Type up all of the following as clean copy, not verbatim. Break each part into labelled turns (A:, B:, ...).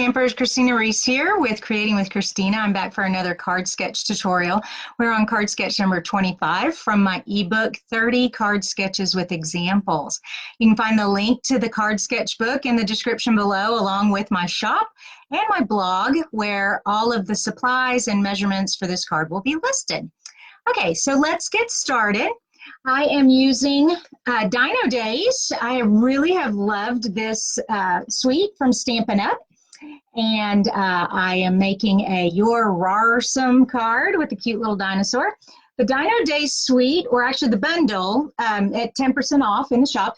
A: Stampers, Kristina Reese here with Creating with Kristina. I'm back for another card sketch tutorial. We're on card sketch number 25 from my ebook, 30 Card Sketches with Examples. You can find the link to the card sketch book in the description below, along with my shop and my blog, where all of the supplies and measurements for this card will be listed. Okay, so let's get started. I am using Dino Days. I really have loved this suite from Stampin Up. And I am making a Your Rarsome card with a cute little dinosaur. The Dino Days suite, or actually the bundle at 10% off in the shop,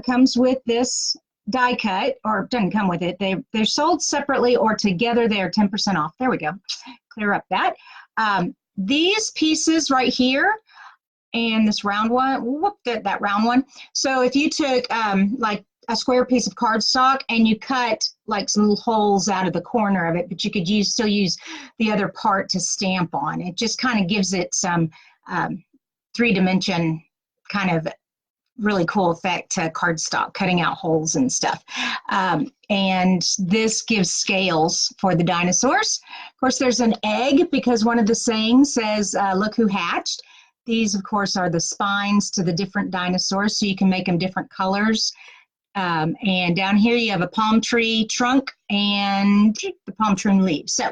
A: comes with this die cut, or doesn't come with it. They're sold separately or together. They are 10% off. There we go. Clear up that. These pieces right here, and this round one, whoop, that round one. So if you took like a square piece of cardstock and you cut like some little holes out of the corner of it, but you could still use the other part to stamp on. It just kind of gives it some three-dimension kind of really cool effect to cardstock, cutting out holes and stuff. And this gives scales for the dinosaurs. Of course, there's an egg because one of the sayings says, look who hatched. These, of course, are the spines to the different dinosaurs, so you can make them different colors. And down here you have a palm tree trunk and the palm tree leaves. So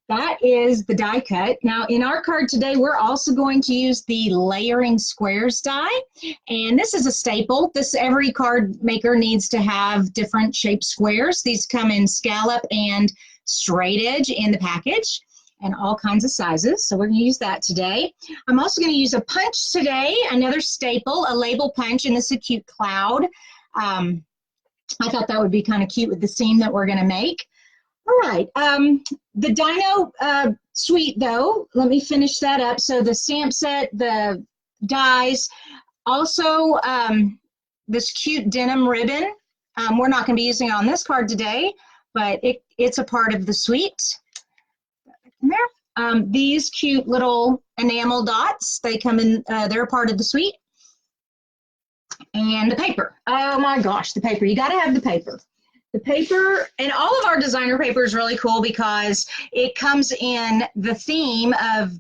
A: that is the die cut. Now in our card today, we're also going to use the layering squares die. And this is a staple. Every card maker needs to have different shaped squares. These come in scallop and straight edge in the package, and all kinds of sizes. So we're going to use that today. I'm also going to use a punch today, another staple, a label punch, and this is a cute cloud. I thought that would be kind of cute with the scene that we're going to make. All right, the Dino suite though, let me finish that up. So the stamp set, the dies, also this cute denim ribbon. We're not going to be using it on this card today, but it's a part of the suite. There. These cute little enamel dots, they come in, they're a part of the suite. And the paper. Oh my gosh, the paper. You got to have the paper. The paper, and all of our designer paper is really cool because it comes in the theme of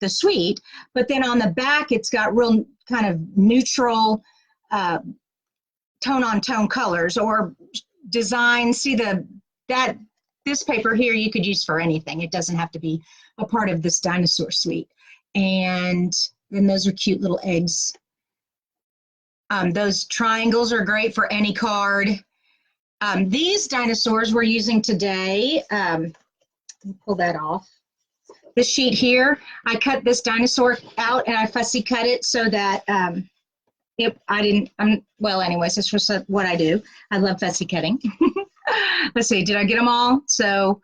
A: the suite, but then on the back it's got real kind of neutral tone-on-tone colors or designs. See this paper here you could use for anything. It doesn't have to be a part of this dinosaur suite. And then those are cute little eggs. Those triangles are great for any card. These dinosaurs we're using today, let me pull that off. This sheet here, I cut this dinosaur out and I fussy cut it so that well anyways, this was what I do. I love fussy cutting. Let's see, did I get them all? So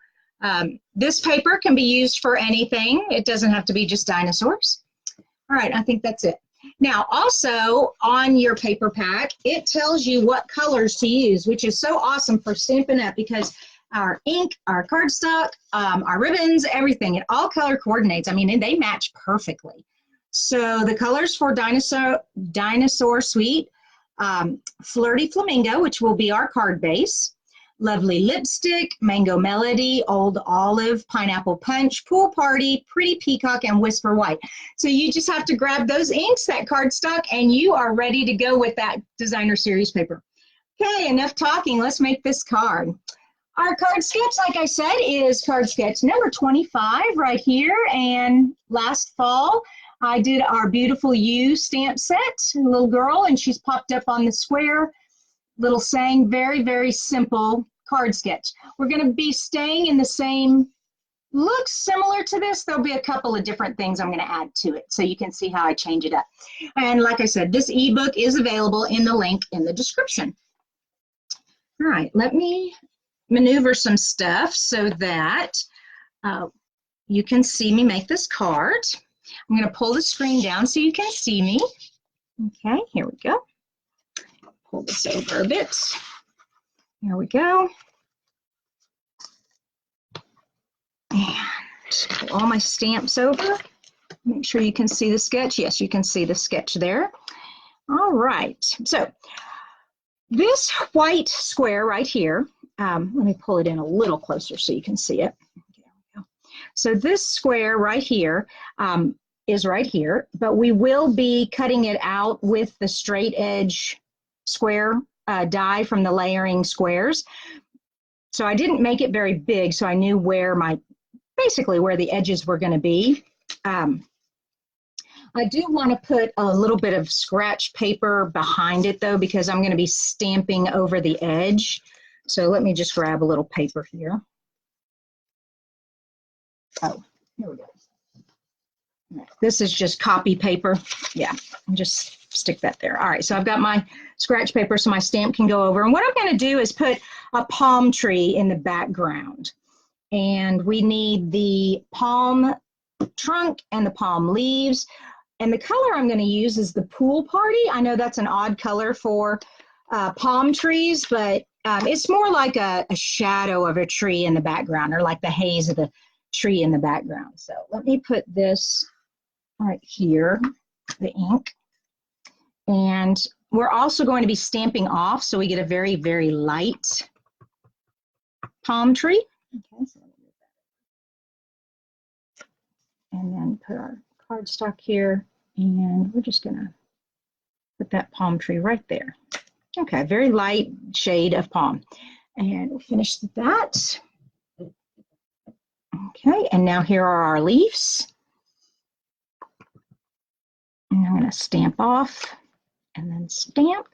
A: this paper can be used for anything. It doesn't have to be just dinosaurs. All right, I think that's it. Now, also on your paper pack, it tells you what colors to use, which is so awesome for Stampin' Up because our ink, our cardstock, our ribbons, everything, it all color coordinates. I mean, they match perfectly. So the colors for Dinosaur Suite, Flirty Flamingo, which will be our card base, Lovely Lipstick, Mango Melody, Old Olive, Pineapple Punch, Pool Party, Pretty Peacock, and Whisper White. So you just have to grab those inks, that cardstock, and you are ready to go with that designer series paper. Okay, enough talking. Let's make this card. Our card sketch, like I said, is card sketch number 25 right here. And last fall, I did our beautiful You stamp set, little girl, and she's popped up on the square. Little saying, very, very simple card sketch. We're going to be staying in the same, looks similar to this. There'll be a couple of different things I'm going to add to it so you can see how I change it up. And like I said, this ebook is available in the link in the description. All right, let me maneuver some stuff so that you can see me make this card. I'm going to pull the screen down so you can see me. Okay, here we go. Pull this over a bit. There we go. And pull all my stamps over. Make sure you can see the sketch. Yes, you can see the sketch there. All right. So this white square right here let me pull it in a little closer so you can see it. There we go. So this square right here is right here, but we will be cutting it out with the straight edge square die from the layering squares. So I didn't make it very big, so I knew where basically where the edges were going to be. I do want to put a little bit of scratch paper behind it though, because I'm going to be stamping over the edge. So let me just grab a little paper here. Oh, here we go. This is just copy paper. Yeah, and just stick that there. All right, so I've got my scratch paper so my stamp can go over. And what I'm going to do is put a palm tree in the background. And we need the palm trunk and the palm leaves. And the color I'm going to use is the pool party. I know that's an odd color for palm trees, but it's more like a shadow of a tree in the background, or like the haze of the tree in the background. So let me put this right here, the ink. And we're also going to be stamping off, so we get a very, very light palm tree. Okay, so and then put our cardstock here, and we're just gonna put that palm tree right there. Okay, very light shade of palm. And we'll finish that. Okay, and now here are our leaves. And I'm gonna stamp off, and then stamp,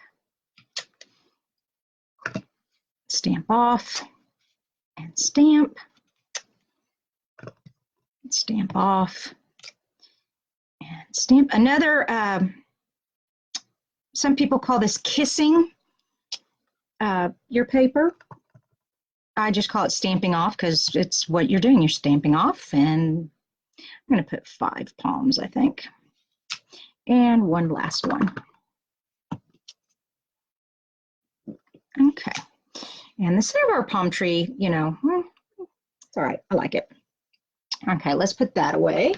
A: stamp off, and stamp, stamp off, and stamp. Another, some people call this kissing your paper. I just call it stamping off because it's what you're doing. You're stamping off, and I'm going to put 5 palms, I think, and one last one. Okay, and the center of our palm tree, you know, it's all right. I like it. Okay, let's put that away.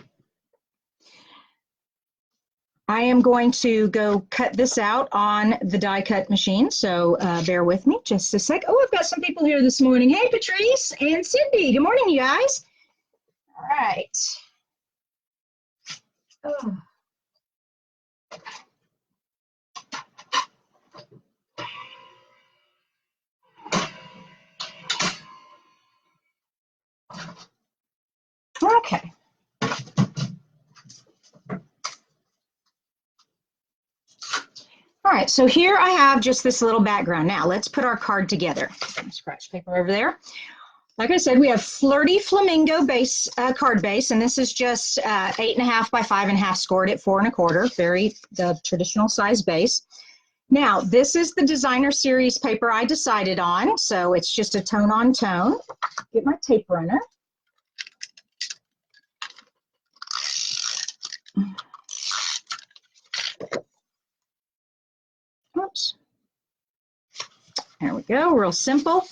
A: I am going to go cut this out on the die cut machine, so bear with me just a sec. Oh, I've got some people here this morning. Hey, Patrice and Cindy. Good morning, you guys. All right. Oh. Okay. All right, so here I have just this little background. Now let's put our card together. Scratch paper over there. Like I said, we have Flirty Flamingo base card base, and this is just 8.5 by 5.5 scored at 4 1/4, the traditional size base. Now this is the designer series paper I decided on, so it's just a tone on tone. Get my tape runner. Oops. There we go, real simple.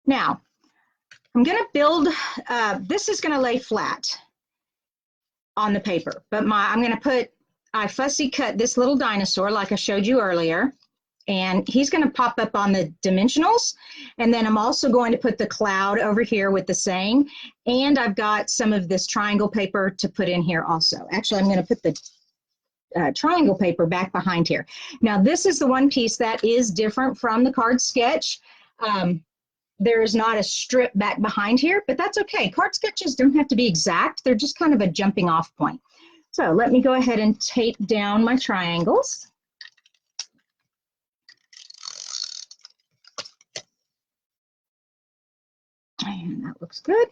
A: Now, I'm going to build, this is going to lay flat on the paper, but I'm going to put, I fussy cut this little dinosaur like I showed you earlier, and he's going to pop up on the dimensionals, and then I'm also going to put the cloud over here with the saying, and I've got some of this triangle paper to put in here also. Actually, I'm going to put the triangle paper back behind here. Now this is the one piece that is different from the card sketch. There is not a strip back behind here, but that's okay. Card sketches don't have to be exact. They're just kind of a jumping off point. So let me go ahead and tape down my triangles. And that looks good.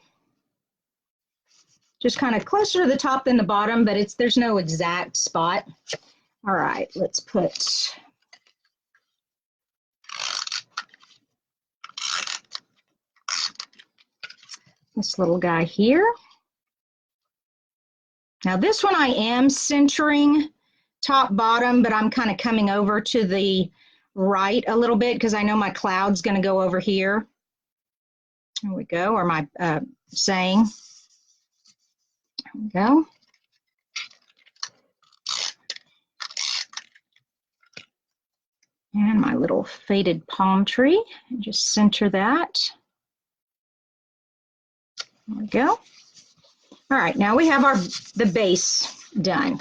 A: Just kind of closer to the top than the bottom, but there's no exact spot. All right, let's put this little guy here. Now this one I am centering top bottom, but I'm kind of coming over to the right a little bit because I know my cloud's going to go over here. There we go, or my saying. There we go. And my little faded palm tree, and just center that. There we go. All right, now we have the base done.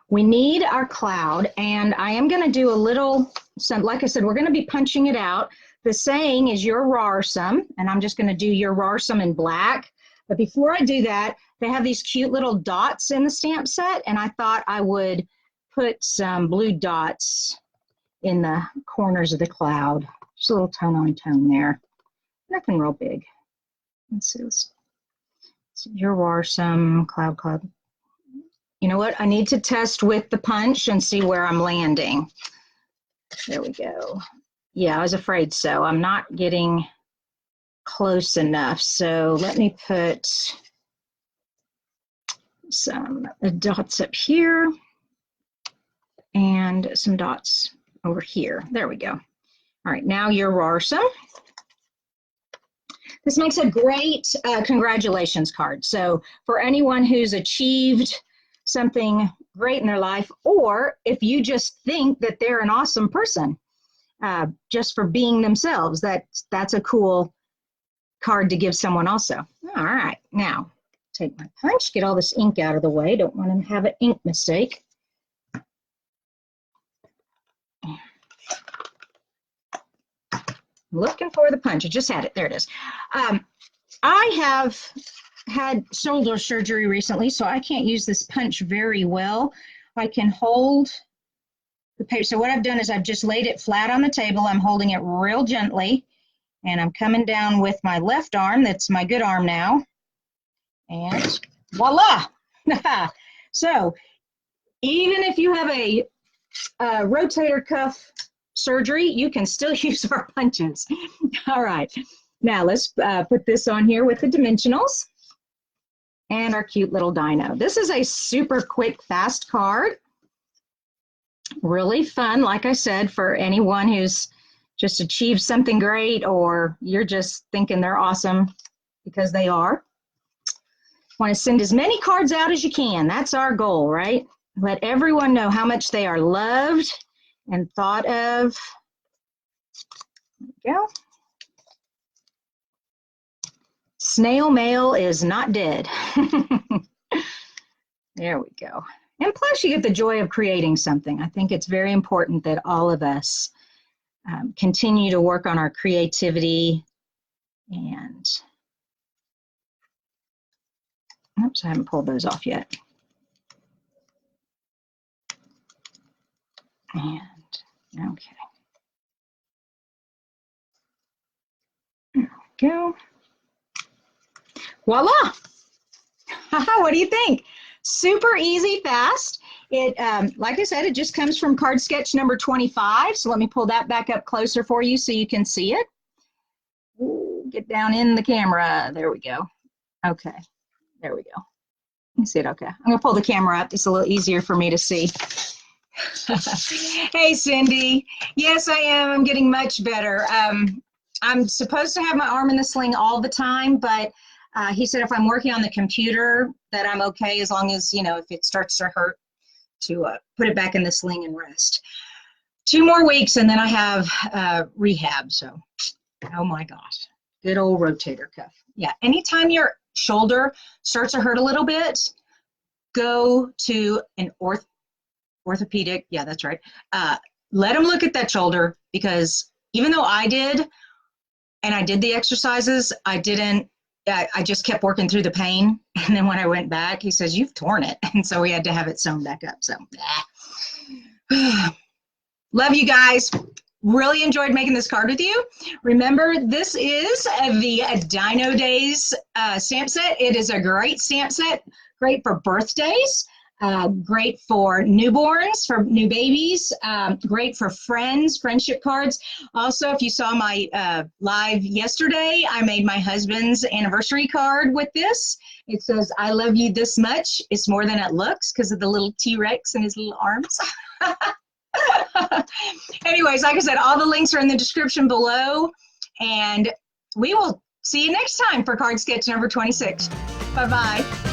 A: We need our cloud, and I am going to do a little, like I said, we're going to be punching it out. The saying is your rarsome, and I'm just going to do your rarsome in black. But before I do that, they have these cute little dots in the stamp set, and I thought I would put some blue dots in the corners of the cloud. Just a little tone on tone there. Nothing real big. Let's see. Your rarsome cloud. You know what? I need to test with the punch and see where I'm landing. There we go. Yeah, I was afraid so. I'm not getting close enough. So let me put some dots up here and some dots over here. There we go. All right, now your rarsome. This makes a great congratulations card. So for anyone who's achieved something great in their life, or if you just think that they're an awesome person, just for being themselves, that's a cool card to give someone also. All right, now take my punch, get all this ink out of the way. Don't want to have an ink mistake. Looking for the punch. I just had it. There it is. I have had shoulder surgery recently, so I can't use this punch very well. I can hold the paper. So what I've done is I've just laid it flat on the table. I'm holding it real gently, and I'm coming down with my left arm. That's my good arm now. And voila! So even if you have a rotator cuff surgery, you can still use our punches. All right, now let's put this on here with the dimensionals and our cute little dino. This is a super quick, fast card. Really fun, like I said, for anyone who's just achieved something great, or you're just thinking they're awesome because they are. Want to send as many cards out as you can. That's our goal, right? Let everyone know how much they are loved and thought of. There we go. Snail mail is not dead. There we go. And plus you get the joy of creating something. I think it's very important that all of us continue to work on our creativity. And oops, I haven't pulled those off yet. And okay. There we go. Voila! What do you think? Super easy, fast. It, like I said, it just comes from card sketch number 25. So let me pull that back up closer for you so you can see it. Ooh, get down in the camera. There we go. Okay, there we go. You see it? Okay. I'm gonna pull the camera up. It's a little easier for me to see. Hey, Cindy. Yes, I am. I'm getting much better. I'm supposed to have my arm in the sling all the time, but he said if I'm working on the computer that I'm okay, as long as, you know, if it starts to hurt, to put it back in the sling and rest. 2 more weeks and then I have rehab. So, oh my gosh, good old rotator cuff. Yeah, anytime your shoulder starts to hurt a little bit, go to an orthopedic. Yeah, that's right. Let them look at that shoulder, because even though I did, and I did the exercises, I just kept working through the pain. And then when I went back, he says, you've torn it. And so we had to have it sewn back up. So, love you guys. Really enjoyed making this card with you. Remember, this is the Dino Days stamp set. It is a great stamp set, great for birthdays, great for newborns, for new babies, great for friends, friendship cards. Also, if you saw my live yesterday, I made my husband's anniversary card with this. It says, I love you this much. It's more than it looks, because of the little T-Rex and his little arms. Anyways, like I said, all the links are in the description below, and we will see you next time for card sketch number 26. Bye-bye.